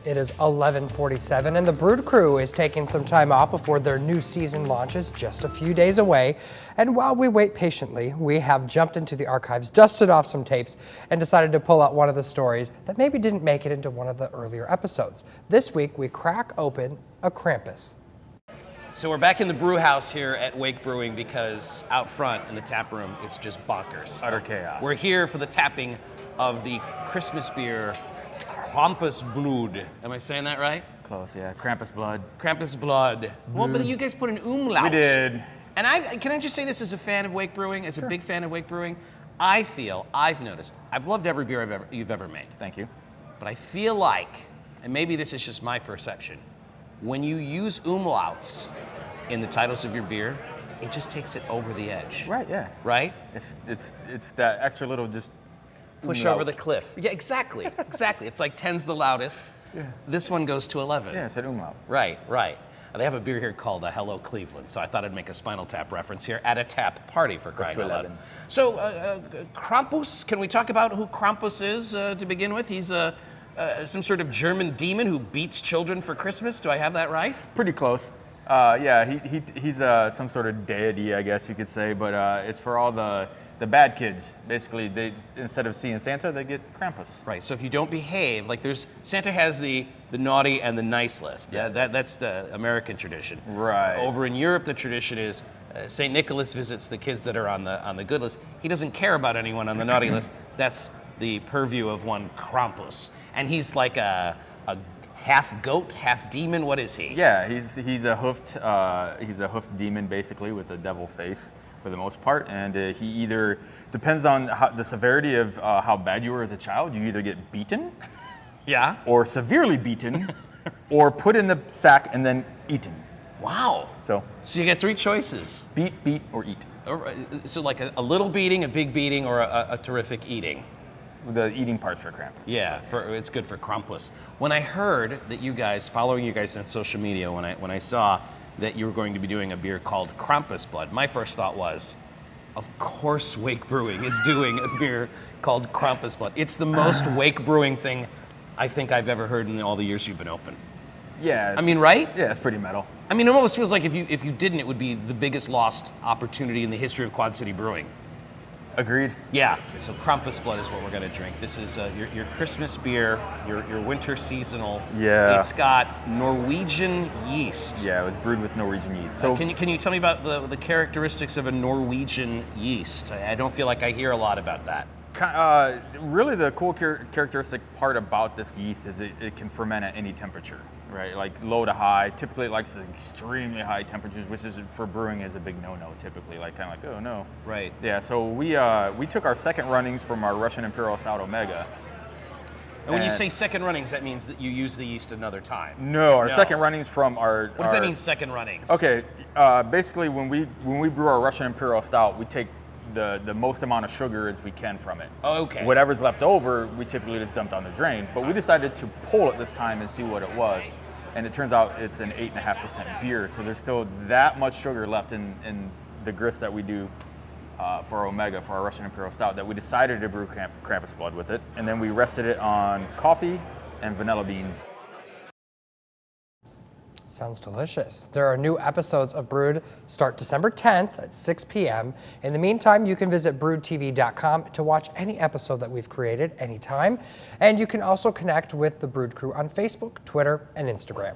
It is 11:47 and the Brewed crew is taking some time off before their new season launches just a few days away. And while we wait patiently, we have jumped into the archives, dusted off some tapes, and decided to pull out one of the stories that maybe didn't make it into one of the earlier episodes. This week, we crack open a Krampus. So we're back in the brew house here at Wake Brewing because out front in the tap room, it's just bonkers. Utter chaos. We're here for the tapping of the Christmas beer, Krampus Brewed. Am I saying that right? Close, yeah. Krampus blood. Krampus blood. Well, but you guys put an umlaut. We did. And can I just say this as a fan of Wake Brewing, as a big fan of Wake Brewing? I've noticed, I've loved every beer you've ever made. Thank you. But I feel like, and maybe this is just my perception, when you use umlauts in the titles of your beer, it just takes it over the edge. Right, yeah. Right? It's that extra little just push over the cliff. Yeah, exactly, exactly. It's like 10's the loudest. Yeah. This one goes to 11. Yeah, it's an umlaut. Right, right. They have a beer here called Hello Cleveland, so I thought I'd make a Spinal Tap reference here at a tap party for crying out loud. So, Krampus, can we talk about who Krampus is to begin with? He's some sort of German demon who beats children for Christmas. Do I have that right? Pretty close. Yeah, he's some sort of deity, I guess you could say, but it's for all the bad kids. Basically, they instead of seeing Santa, they get Krampus. Right. So if you don't behave, like Santa has the naughty and the nice list. Yeah, that's the American tradition. Right. Over in Europe, the tradition is St. Nicholas visits the kids that are on the good list. He doesn't care about anyone on the naughty list. That's the purview of one Krampus, and he's like a half goat, half demon. What is he? Yeah, he's a hoofed demon basically with a devil face for the most part, and he either depends on the severity of how bad you were as a child. You either get beaten, yeah, or severely beaten, or put in the sack and then eaten. Wow. So you get three choices: beat, or eat. So like a little beating, a big beating, or a terrific eating. The eating part's for Krampus. Yeah, it's good for Krampus. When I heard that you guys, following you guys on social media, when I saw that you were going to be doing a beer called Krampus Blood, my first thought was, of course Wake Brewing is doing a beer called Krampus Blood. It's the most Wake Brewing thing I think I've ever heard in all the years you've been open. Yeah. I mean, right? Yeah, it's pretty metal. I mean, it almost feels like if you didn't, it would be the biggest lost opportunity in the history of Quad City Brewing. Agreed. Yeah, so Krampus Blood is what we're going to drink. This is your Christmas beer, your winter seasonal. Yeah. It's got Norwegian yeast. Yeah, it was brewed with Norwegian yeast. So can you tell me about the characteristics of a Norwegian yeast? I don't feel like I hear a lot about that. Really the cool characteristic part about this yeast is it can ferment at any temperature, right? Like low to high. Typically it likes extremely high temperatures, which is for brewing is a big no-no typically, like kind of like, oh no. Right. Yeah, so we took our second runnings from our Russian Imperial Stout Omega. And when you say second runnings, that means that you use the yeast another time. No, our second runnings from our... What does that mean, second runnings? Okay, basically when we brew our Russian Imperial Stout, we take the most amount of sugar as we can from it. Oh, okay. Whatever's left over, we typically just dump down the drain. But we decided to pull it this time and see what it was. And it turns out it's an 8.5% beer. So there's still that much sugar left in the grist that we do for Omega, for our Russian Imperial Stout, that we decided to brew Krampus Blood with it. And then we rested it on coffee and vanilla beans. Sounds delicious. There are new episodes of Brewed start December 10th at 6 p.m. In the meantime, you can visit brewedtv.com to watch any episode that we've created anytime. And you can also connect with the Brewed crew on Facebook, Twitter, and Instagram.